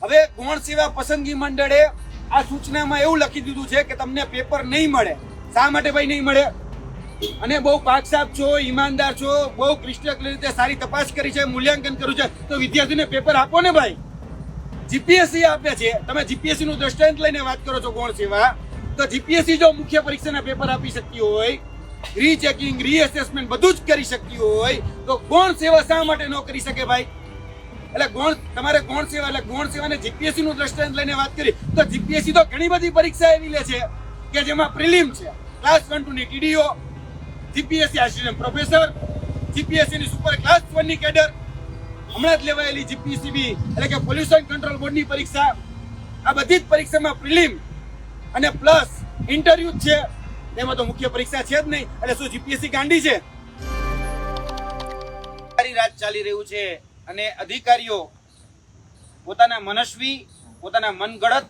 હવે ગૌણ સેવા પસંદગી મંડળે આ સૂચનામાં એવું લખી દીધું છે કે તમને પેપર નહીં મળે. શા માટે ભાઈ નહીં મળે? અને બહુ પાકસાફ છો, ઈમાનદાર છો, બહુ ક્લિષ્ટ રીતે સારી તપાસ કરી છે, મૂલ્યાંકન કર્યું છે, તો વિદ્યાર્થીને પેપર આપો ને ભાઈ. જીપીએસસી આપે છે, તમે જીપીએસસી નું દ્રષ્ટાંત લઈને વાત કરો છો ગૌણ સેવા, તો જીપીએસસી જો મુખ્ય પરીક્ષાના પેપર આપી શકતી હોય, રીચેકિંગ, રીએસેસમેન્ટ બધું જ કરી શકતી હોય, તો ગૌણ સેવા શા માટે ન કરી શકે ભાઈ? એટલે તમારે ગૌણ સેવા એટલે ગૌણ સેવાને જીપીએસસી નું દ્રષ્ટાંત લઈને વાત કરી, તો જીપીએસસી તો ઘણી બધી પરીક્ષા એવી લે છે કે જેમાં પ્રિલિમ છે, ક્લાસ 1 2 ની TDO, GPSC assistant professor, GPSC ની સુપર ક્લાસ 1 ની કેડર, હમણાં જ લેવાયેલી જીપીસીબી એટલે કે પોલ્યુશન કંટ્રોલ બોર્ડની પરીક્ષા, આ બધી જ પરીક્ષામાં પ્રિલિમ અને પ્લસ ઇન્ટરવ્યુ જ છે. તેમાં તો મુખ્ય પરીક્ષા છે જ નહીં. એટલે શું જીપીએસસી ગાંડી છે? રાજ ચાલી રહ્યું છે અને અધિકારીઓ પોતાના મનસ્વી, પોતાના મનગળત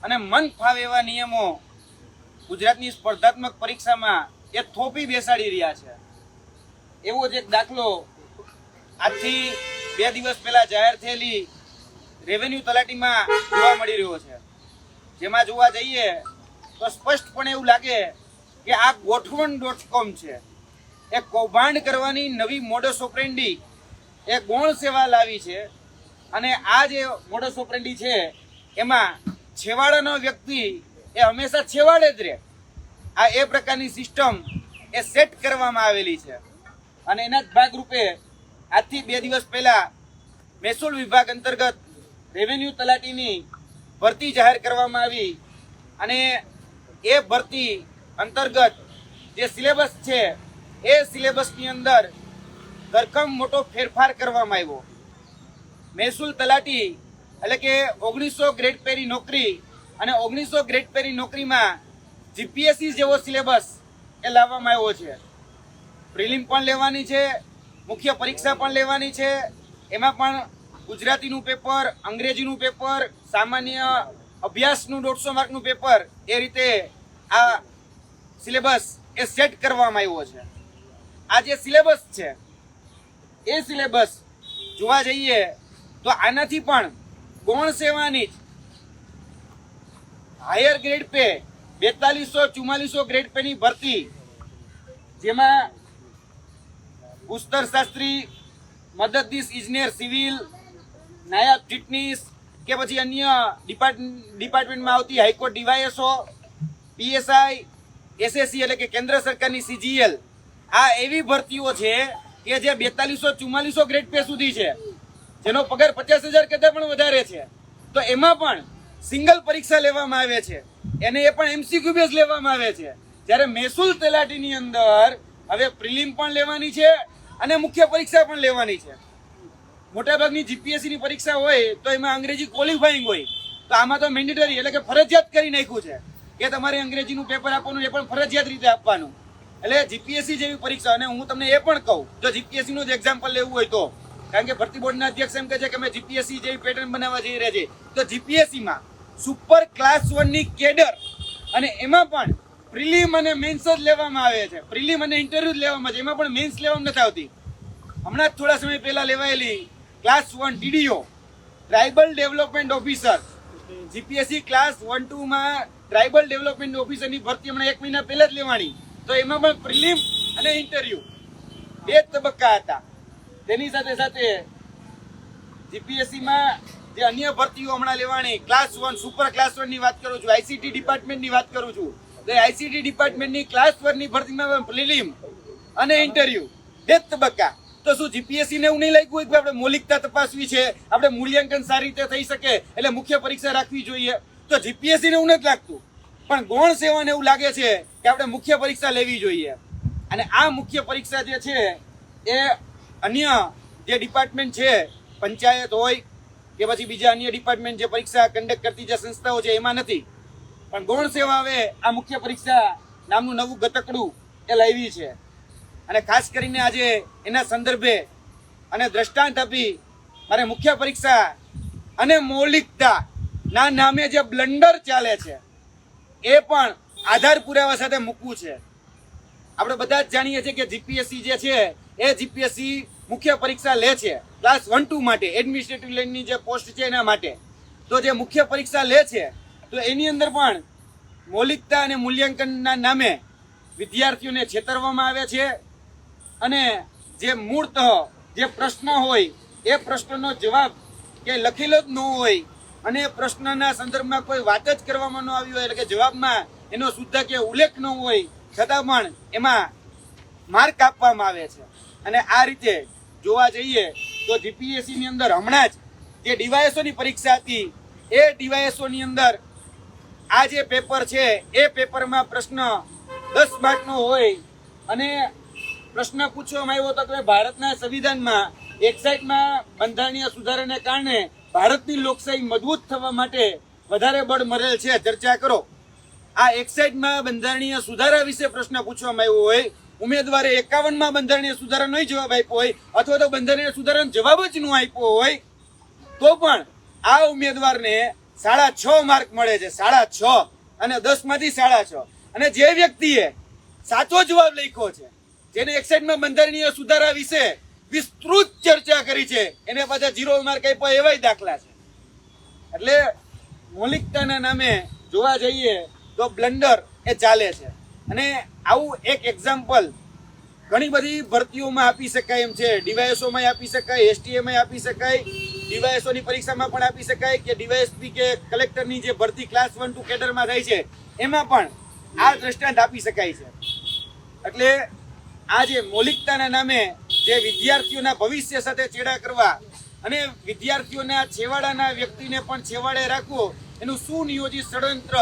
અને મન ફાવે એવા નિયમો ગુજરાતની સ્પર્ધાત્મક પરીક્ષામાં એ થોપી બેસાડી રહ્યા છે. એવો જ એક દાખલો આજથી 2 દિવસ પહેલા જાહેર થયેલી રેવન્યુ તલાટીમાં જોવા મળી રહ્યો છે. જેમાં જોવા જઈએ તો સ્પષ્ટપણે એવું લાગે કે આ ગોઠવણ.com છે. એ કૌભાંડ કરવાની નવી મોડસ ઓપરેન્ડી એ ગૌણ સેવા લાવી છે. અને આ જે મોડસ ઓપરેન્ડી છે એમાં છેવાડાનો વ્યક્તિ એ હંમેશા છેવાડે જ રહે, આ એ પ્રકારની સિસ્ટમ એ સેટ કરવામાં આવેલી છે. અને એના જ ભાગરૂપે આજથી 2 દિવસ પહેલા મહેસૂલ વિભાગ અંતર્ગત રેવન્યુ તલાટીની ભરતી જાહેર કરવામાં આવી અને એ ભરતી અંતર્ગત જે સિલેબસ છે એ સિલેબસની અંદર ધરખમ મોટો ફેરફાર કરવામાં આવ્યો. મહેસૂલ તલાટી એટલે કે 1900 ગ્રેડ પેરી નોકરી અને 1900 ગ્રેડ પેરી નોકરીમાં જીપીએસસી જેવો સિલેબસ એ લાવવામાં આવ્યો છે. પ્રિલિમ પણ લેવાની છે, મુખ્ય પરીક્ષા પણ લેવાની છે. એમાં પણ ગુજરાતીનું પેપર, અંગ્રેજીનું પેપર, સામાન્ય અભ્યાસનું 150 માર્કનું પેપર, એ રીતે આ સિલેબસ એ સેટ કરવામાં આવ્યો છે. આ જે સિલેબસ છે એ સિલેબસ જોવા જઈએ તો આનાથી પણ ગૌણ સેવાની જ higher grade pay 4200-4400 grade penny ભરતી, જેમાં ભૂસ્તરશાસ્ત્રી, મદદનીશ ઇજનેર સિવિલ, નાયબ ચીટનીસ કે પછી અન્ય ડિપાર્ટમેન્ટમાં આવતી હાઈકોર્ટ ડીવાયએસઓ, પીએસઆઈ, એસએસસી એટલે કે કેન્દ્ર સરકારની સીજીએલ, આ એવી ભરતીઓ છે કે જે 4200-4400 ગ્રેડ પે સુધી છે, જેનો પગાર 50,000 કરતા પણ વધારે છે. તો એમાં પણ સિંગલ પરીક્ષા લેવામાં આવે છે, એને એ પણ એમસીક્યુ બેઝ લેવામાં આવે છે. જ્યારે મહેસૂલ તલાટીની અંદર હવે પ્રિલિમ પણ લેવાની છે અને મુખ્ય પરીક્ષા પણ લેવાની છે. મોટાભાગની જીપીએસસી ની પરીક્ષા હોય તો એમાં અંગ્રેજી ક્વોલિફાઈંગ હોય, તો આમાં તો મેન્ડેટરી એટલે કે ફરજિયાત કરી નાખ્યું છે કે તમારે અંગ્રેજીનું પેપર આપવાનું, એ પણ ફરજિયાત રીતે આપવાનું. એટલે જીપીએસસી જેવી પરીક્ષા, અને હું તમને એ પણ કહું, જો જીપીએસસી નું જ એક્ઝામ્પલ લેવું હોય તો, કારણ કે ભરતી બોર્ડના અધ્યક્ષ એમ કહે છે કે અમે જીપીએસસી જેવી પેટર્ન બનાવવા જઈ રહ્યા છે, તો જીપીએસસીમાં સુપર ક્લાસ 1 ની કેડર અને એમાં પણ પ્રિલિમ અને મેન્સ જ લેવામાં આવે છે. પ્રિલિમ અને ઇન્ટરવ્યુ જ લેવામાં આવે છે, એમાં પણ મેન્સ લેવામાં નથી આવતી. હમણાં જ થોડા સમય પહેલા લેવાયેલી class 1 TDO, tribal development officer, GPSC class 1 2 માં ટ્રાઇબલ ડેવલપમેન્ટ ઓફિસરની ભરતી હમણાં 1 મહિના પહેલા જ લેવાની, તો એમાં પણ પ્રિલિમ અને ઇન્ટરવ્યુ 2 તબક્કા હતા. તેની સાથે સાથે જીપીએસસીમાં જે અન્ય ભરતીઓ હમણાં લેવાની, ક્લાસ 1 સુપર ક્લાસ 1 ની વાત કરું છું, આઈસીટી ડિપાર્ટમેન્ટની વાત કરું છું, તો આઈસીટી ડિપાર્ટમેન્ટની ક્લાસ 1 ની ભરતીમાં પ્રિલિમ અને ઇન્ટરવ્યુ 2 તબક્કા. તો શું જીપીએસસી ને એવું નહીં લાગ્યું હોય કે આપણે મૌલિકતા તપાસવી છે, આપણે મૂલ્યાંકન સારી રીતે થઈ શકે એટલે મુખ્ય પરીક્ષા રાખવી જોઈએ? તો જીપીએસસી ને એવું નથી લાગતું, પણ ગૌણ સેવાને એવું લાગે છે કે આપણે મુખ્ય પરીક્ષા લેવી જોઈએ. અને આ મુખ્ય પરીક્ષા જે છે એ અન્ય જે ડિપાર્ટમેન્ટ છે, પંચાયત હોય કે પછી બીજા અન્ય ડિપાર્ટમેન્ટ જે પરીક્ષા કન્ડક્ટ કરતી જે સંસ્થાઓ છે એમાં નથી, પણ ગૌણ સેવા હવે આ મુખ્ય પરીક્ષા નામનું નવું ગતકડું એ લાવી છે. અને ખાસ કરીને આજે એના સંદર્ભે અને દ્રષ્ટાંત આપી મારે મુખ્ય પરીક્ષા અને મૌલિકતા ના નામે જે બ્લન્ડર ચાલે છે એ પણ આધાર પુરાવા સાથે મૂકવું છે. આપણે બધા જ જાણીએ છીએ કે જીપીએસસી જે છે એ જીપીએસસી મુખ્ય પરીક્ષા લે છે ક્લાસ 1 2 માટે, એડમિનિસ્ટ્રેટિવ લાઇનની જે પોસ્ટ છે એના માટે. તો જે મુખ્ય પરીક્ષા લે છે તો એની અંદર પણ મૌલિકતા અને મૂલ્યાંકનના નામે વિદ્યાર્થીઓને છેતરવામાં આવે છે અને જે મૂળતઃ જે પ્રશ્ન હોય એ પ્રશ્નનો જવાબ કે લખેલો જ ન હોય અને પ્રશ્નના સંદર્ભમાં કોઈ વાત જ કરવામાં ન આવી હોય, એટલે કે જવાબમાં એનો શુદ્ધ કે ઉલ્લેખ ન હોય છતાં પણ એમાં માર્ક આપવામાં આવે છે. અને આ રીતે જોવા જઈએ તો જીપીએસસી ની અંદર હમણાં જ જે ડીવાયએસઓ ની પરીક્ષા હતી એ ડીવાયએસઓ ની અંદર આ જે પેપર છે એ પેપરમાં પ્રશ્ન 10 માર્કનો હોય અને પ્રશ્ન પૂછવામાં આવ્યો હતો કે ભારતના સંવિધાનમાં એક સાઈડમાં બંધારણીય સુધારાને કારણે ભારતની લોકશાહી મજબૂત થવા માટે વધારે બળ મળેલ છે, ચર્ચા કરો. આ એક સાઈડમાં બંધારણીય સુધારા વિશે પ્રશ્ન પૂછવામાં આવ્યો હોય, ઉમેદવારે 51માં બંધારણીય સુધારાનો જવાબ આપ્યો હોય અથવા તો બંધારણીય સુધારાનો જવાબ જ ન આપ્યો હોય તો પણ આ ઉમેદવારને 6.5 માર્ક મળે છે, 6.5 અને 10 માંથી 6.5. અને જે વ્યક્તિએ સાચો જવાબ લખ્યો છે, જેને એક સાઈડમાં બંધારણીય સુધારા વિશે વિસ્તૃત ચર્ચા કરી છે, એને પાછા 0 માર્ક આપ્યા એવાય દાખલા છે. એટલે મૌલિકતાના નામે જોવા જઈએ તો બ્લન્ડર એ ચાલે છે. અને આવું એક એક્ઝામ્પલ ઘણી બધી ભરતીઓમાં આપી શકાય એમ છે. ડીવાયએસઓમાં આપી શકાય, એસટીએમાં આપી શકાય, ડીવાયએસઓની પરીક્ષામાં પણ આપી શકાય કે ડીવાયએસપી કે કલેક્ટરની જે ભરતી ક્લાસ 1 to કેડરમાં થાય છે એમાં પણ આ દ્રષ્ટાંત આપી શકાય છે. એટલે આ જે મૌલિકતાના નામે જે વિદ્યાર્થીઓના ભવિષ્ય સાથે ચેડા કરવા અને વિદ્યાર્થીઓના છેવાડાના વ્યક્તિને પણ છેવાડે રાખવો એનું સુનિયોજિત ષડયંત્ર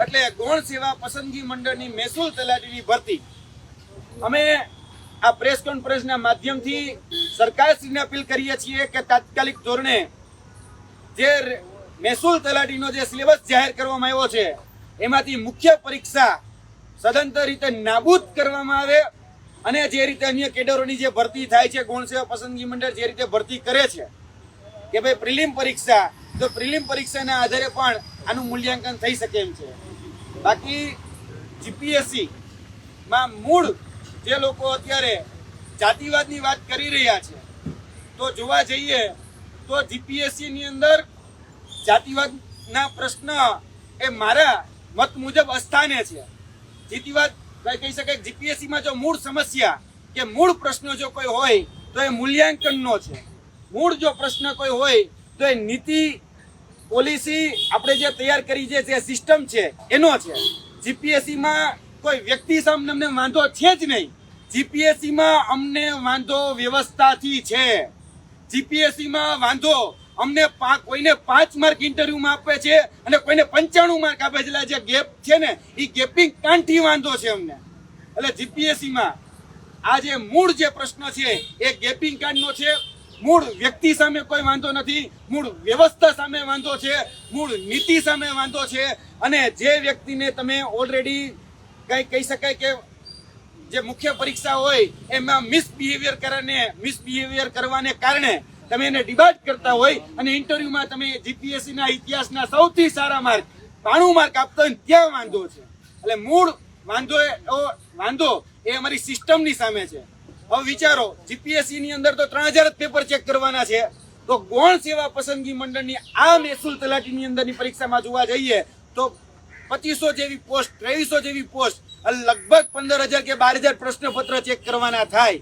એટલે ગૌણ સેવા પસંદગી મંડળની મહેસૂલ તલાટીની ભરતી. અમે આ પ્રેસ કોન્ફરન્સના માધ્યમથી સરકારશ્રીને અપીલ કરીએ છીએ કે તાત્કાલિક ધોરણે જે મહેસૂલ તલાટીનો જે સિલેબસ જાહેર કરવામાં આવ્યો છે એમાંથી મુખ્ય પરીક્ષા સદંતર રીતે નાબૂદ કરવામાં આવે અને જે રીતે અન્ય કેડરોની જે ભરતી થાય છે, ગૌણ સેવા પસંદગી મંડળ જે રીતે ભરતી કરે છે કે ભાઈ પ્રિલિમ પરીક્ષા, તો પ્રિલિમ પરીક્ષાના આધારે પણ આનું મૂલ્યાંકન થઈ શકે એમ છે. બાકી જીપીએસસી માં મૂળ જે લોકો અત્યારે જાતિવાદની વાત કરી રહ્યા છે તો જોવા જઈએ તો જીપીએસસી ની અંદર જાતિવાદના પ્રશ્ન એ મારા મત મુજબ અસ્થાને છે. જાતિવાદ કહી શકાય જીપીએસસી માં જો મૂળ સમસ્યા કે મૂળ પ્રશ્ન જો કોઈ હોય તો એ મૂલ્યાંકનનો છે. મૂળ જો પ્રશ્ન કોઈ હોય તો એ નીતિ પોલિસી આપણે જે તૈયાર કરી જે સિસ્ટમ છે એનો છે. જીપીએસસી માં કોઈ વ્યક્તિ સામે અમને વાંધો છે જ નહીં. જીપીએસસી માં અમને વાંધો વ્યવસ્થાથી છે. જીપીએસસી માં વાંધો અમને કોઈને 5 માર્ક ઇન્ટરવ્યુમાં આપે છે અને કોઈને 95 માર્ક આપે છે. જે ગેપ છે ને એ ગેપિંગ કાંઠી વાંધો છે અમને. એટલે જીપીએસસી માં આ જે મૂળ જે પ્રશ્ન છે એ ગેપિંગ કાંડનો છે. મૂળ વ્યક્તિ સામે કોઈ વાંધો નથી, મૂળ વ્યવસ્થા સામે વાંધો છે, મૂળ નીતિ સામે વાંધો છે. અને જે વ્યક્તિને તમે ઓલરેડી કઈ કહી શકાય કે જે મુખ્ય પરીક્ષા હોય એમાં મિસબિહેવિયર કરવાને કારણે તમે એને ડિબાટ કરતા હોય અને ઇન્ટરવ્યુમાં તમે જીપીએસસી ના ઇતિહાસના સૌથી સારા માર્ક 92 માર્ક આપતા હોય ત્યાં વાંધો છે. એટલે મૂળ વાંધો એ અમારી સિસ્ટમની સામે છે. હવે વિચારો જીપીએસસી ની અંદર તો 3000 જ પેપર ચેક કરવાના છે, તો ગૌણ સેવા પસંદગી મંડળની આ મહેસૂલ તલાટીની અંદરની પરીક્ષામાં જોવા જઈએ તો 2500 જેવી પોસ્ટ, 2300 જેવી પોસ્ટ, લગભગ 15000 કે 12000 પ્રશ્નપત્ર ચેક કરવાના થાય.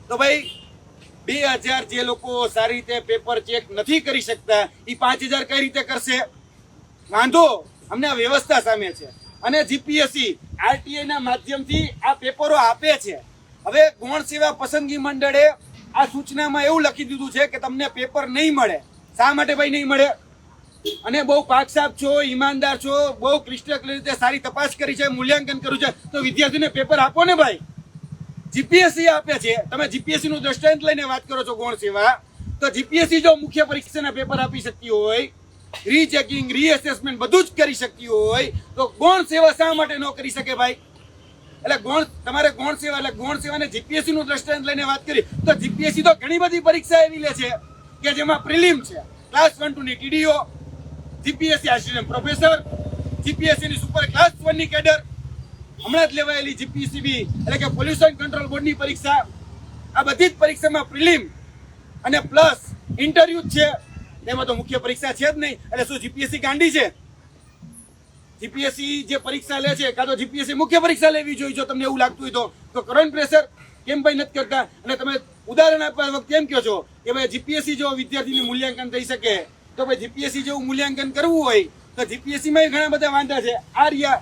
તો ભાઈ 2000 જે લોકો સારી રીતે પેપર ચેક નથી કરી શકતા એ 5000 કઈ રીતે કરશે? વાંધો અમને આ વ્યવસ્થા સામે છે. અને જીપીએસસી આરટીઆઈ ના માધ્યમથી આ પેપરો આપે છે. હવે ગૌણ સેવા પસંદગી મંડળે આ સૂચનામાં એવું લખી દીધું છે કે તમને પેપર નહીં મળે. શા માટે ભાઈ નહીં મળે? અને બહુ પાકસાપ છો, ઈમાનદાર છો, બહુ ક્લિષ્ટ રીતે સારી તપાસ કરી છે, મૂલ્યાંકન કર્યું છે, તો વિદ્યાર્થીને પેપર આપો ને ભાઈ. જીપીએસસી આપે છે, તમે જીપીએસસી નું દ્રષ્ટાંત લઈને વાત કરો છો ગૌણ સેવા, તો જીપીએસસી જો મુખ્ય પરીક્ષાના પેપર આપી શકતી હોય, રીચેકિંગ, રીએસેસમેન્ટ બધું જ કરી શકતી હોય, તો ગૌણ સેવા શા માટે ન કરી શકે ભાઈ? એટલે તમારે ગૌણ સેવા એટલે ગૌણ સેવાને જીપીએસસી નું દ્રષ્ટાંત લઈને વાત કરી તો જીપીએસસી તો ઘણી બધી પરીક્ષા એવી લે છે કે જેમાં પ્રિલિમ છે, ક્લાસ 1 to ની TDO, GPSC assistant professor, GPSC ની સુપર ક્લાસ 1 ની કેડર, હમણાં જ લેવાયેલી જીપીસીબી એટલે કે પોલ્યુશન કંટ્રોલ બોર્ડની પરીક્ષા, આ બધી જ પરીક્ષામાં પ્રિલિમ અને પ્લસ ઇન્ટરવ્યુ છે. તેમાં તો મુખ્ય પરીક્ષા છે જ નહીં. એટલે શું જીપીએસસી ગાંડી છે? જીપીએસસી જે પરીક્ષા લે છે, કાં તો જીપીએસસી મુખ્ય પરીક્ષા લેવી જોઈએ. જો તમને એવું લાગતું હોય તો કરંટ પ્રેશર કેમ ભાઈ નથી કરતા? અને તમે ઉદાહરણ આપવા વખતે એમ કહો છો કે ભાઈ જીપીએસસી જો વિદ્યાર્થીનું મૂલ્યાંકન થઈ શકે, તો ભાઈ જીપીએસસી જેવું મૂલ્યાંકન કરવું હોય તો જીપીએસસીમાં ઘણા બધા વાંધા છે. આ રહ્યા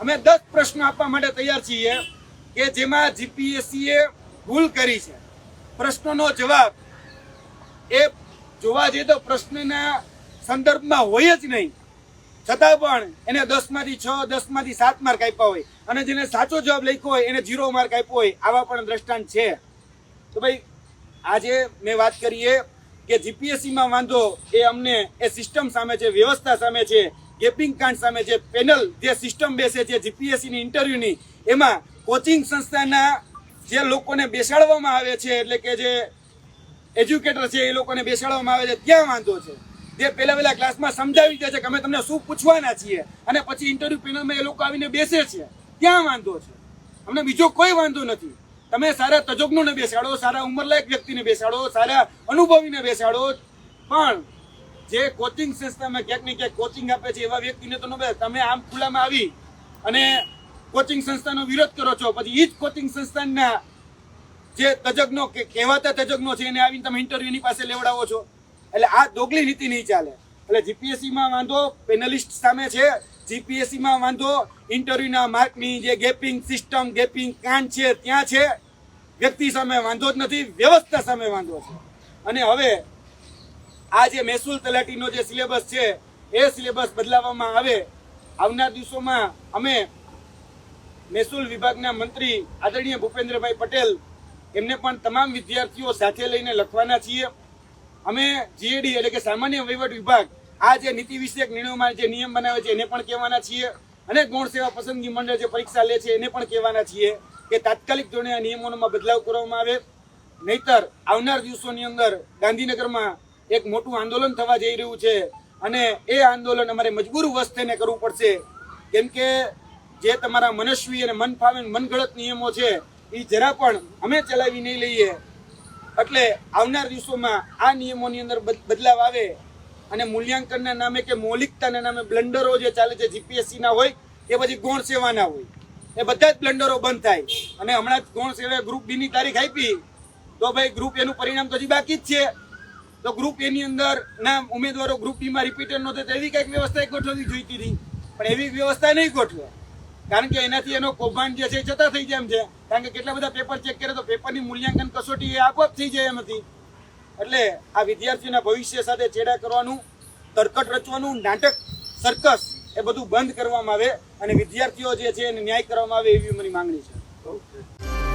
અમે 10 પ્રશ્નો આપવા માટે તૈયાર છીએ કે જેમાં જીપીએસસીએ ભૂલ કરી છે. પ્રશ્નોનો જવાબ એ જોવા જઈએ તો પ્રશ્નના સંદર્ભમાં હોય જ નહીં, છતાં પણ એને 10 માંથી 6, 10 માંથી 7 માર્ક આપ્યા હોય, અને જેને સાચો જવાબ લખ્યો હોય એને 0 માર્ક આપ્યો હોય. આવા પણ દ્રષ્ટાંત છે. તો ભાઈ આજે મેં વાત કરીએ કે જીપીએસસીમાં વાંધો એ અમને એ સિસ્ટમ સામે છે, વ્યવસ્થા સામે છે, ગેપિંગ કાંડ સામે છે. પેનલ જે સિસ્ટમ બેસે છે જીપીએસસીની ઇન્ટરવ્યુની, એમાં કોચિંગ સંસ્થાના જે લોકોને બેસાડવામાં આવે છે, એટલે કે જે એજ્યુકેટર છે એ લોકોને બેસાડવામાં આવે છે, ત્યાં વાંધો છે. જે પહેલા ક્લાસમાં સમજાવી દે છે કે અમે તમને શું પૂછવાના છીએ, અને પછી ઇન્ટરવ્યુ પેનલમાં એ લોકો આવીને બેસે છે, ત્યાં વાંધો છે. અમને બીજો કોઈ વાંધો નથી. તમે સારા તજજ્ઞોને બેસાડો, સારા ઉંમરલાયક વ્યક્તિને બેસાડો, સારા અનુભવીને બેસાડો, પણ જે કોચિંગ સંસ્થામાં ક્યાંક ને ક્યાંક કોચિંગ આપે છે એવા વ્યક્તિને તો ન બેસાડો. તમે આમ ખુલ્લામાં આવી અને કોચિંગ સંસ્થાનો વિરોધ કરો છો, પછી એ જ કોચિંગ સંસ્થાના જે તજજ્ઞો કે કહેવાતા તજજ્ઞો છે એને આવીને તમે ઇન્ટરવ્યુની પાસે લેવડાવો છો. એટલે આ દોગલી નીતિ નહીં ચાલે. એટલે જીપીએસસીમાં વાંધો પેનલિસ્ટ સામે છે, જીપીએસસીમાં વાંધો ઇન્ટરવ્યુના માર્કની જે ગેપિંગ સિસ્ટમ, ગેપિંગ કાંડ છે ત્યાં છે. વ્યક્તિ સામે વાંધો જ નથી, વ્યવસ્થા સામે વાંધો છે. અને હવે આ જે મહેસૂલ તલાટીનો જે સિલેબસ છે એ સિલેબસ બદલાવવામાં આવે. આવનાર દિવસોમાં અમે મહેસૂલ વિભાગના મંત્રી આદરણીય ભૂપેન્દ્રભાઈ પટેલ એમને પણ તમામ વિદ્યાર્થીઓ સાથે લઈને લખવાના છીએ. અમે જીએડી એટલે કે સામાન્ય વહીવટ વિભાગ આ જે નીતિ વિષયક નિર્ણયોમાં જે નિયમ બનાવે છે એને પણ કહેવાના છીએ, અને ગૌણ સેવા પસંદગી મંડળ જે પરીક્ષા લે છે એને પણ કહેવાના છીએ કે તાત્કાલિક ધોરણે આ નિયમોમાં બદલાવ કરવામાં આવે. નહીતર આવનાર દિવસોની અંદર ગાંધીનગરમાં એક મોટું આંદોલન થવા જઈ રહ્યું છે, અને એ આંદોલન અમારે મજબૂર વશ થઈને કરવું પડશે. કેમ કે જે તમારા મનસ્વી અને મન ફાવે મનગળત નિયમો છે એ જરા પણ અમે ચલાવી નહીં લઈએ. એટલે આવનાર દિવસોમાં આ નિયમોની અંદર બદલાવ આવે, અને મૂલ્યાંકનના નામે કે મૌલિકતાના નામે બ્લન્ડરો જે ચાલે છે જીપીએસસીના હોય કે પછી ગૌણ સેવાના હોય, એ બધા જ બ્લન્ડરો બંધ થાય. અને હમણાં જ ગૌણ સેવાએ ગ્રુપ બી ની તારીખ આપી, તો ભાઈ ગ્રુપ એનું પરિણામ તો હજી બાકી જ છે. તો ગ્રુપ એની અંદર ના ઉમેદવારો ગ્રુપ બીમાં રિપીટર નહોતા, તો એવી કંઈક વ્યવસ્થા ગોઠવવી જોઈતી હતી, પણ એવી વ્યવસ્થા નહીં ગોઠવે. કારણ કે એનાથી એનો કૌભાંડ જે છે એ જતા થઈ જાય એમ છે. કારણ કે કેટલા બધા પેપર ચેક કરે તો પેપરની મૂલ્યાંકન કસોટી એ આપોઆપ થઈ જાય એમ હતી. એટલે આ વિદ્યાર્થીઓના ભવિષ્ય સાથે ચેડા કરવાનું, તરકટ રચવાનું, નાટક, સર્કસ એ બધું બંધ કરવામાં આવે, અને વિદ્યાર્થીઓ જે છે એને ન્યાય કરવામાં આવે એવી મારી માંગણી છે.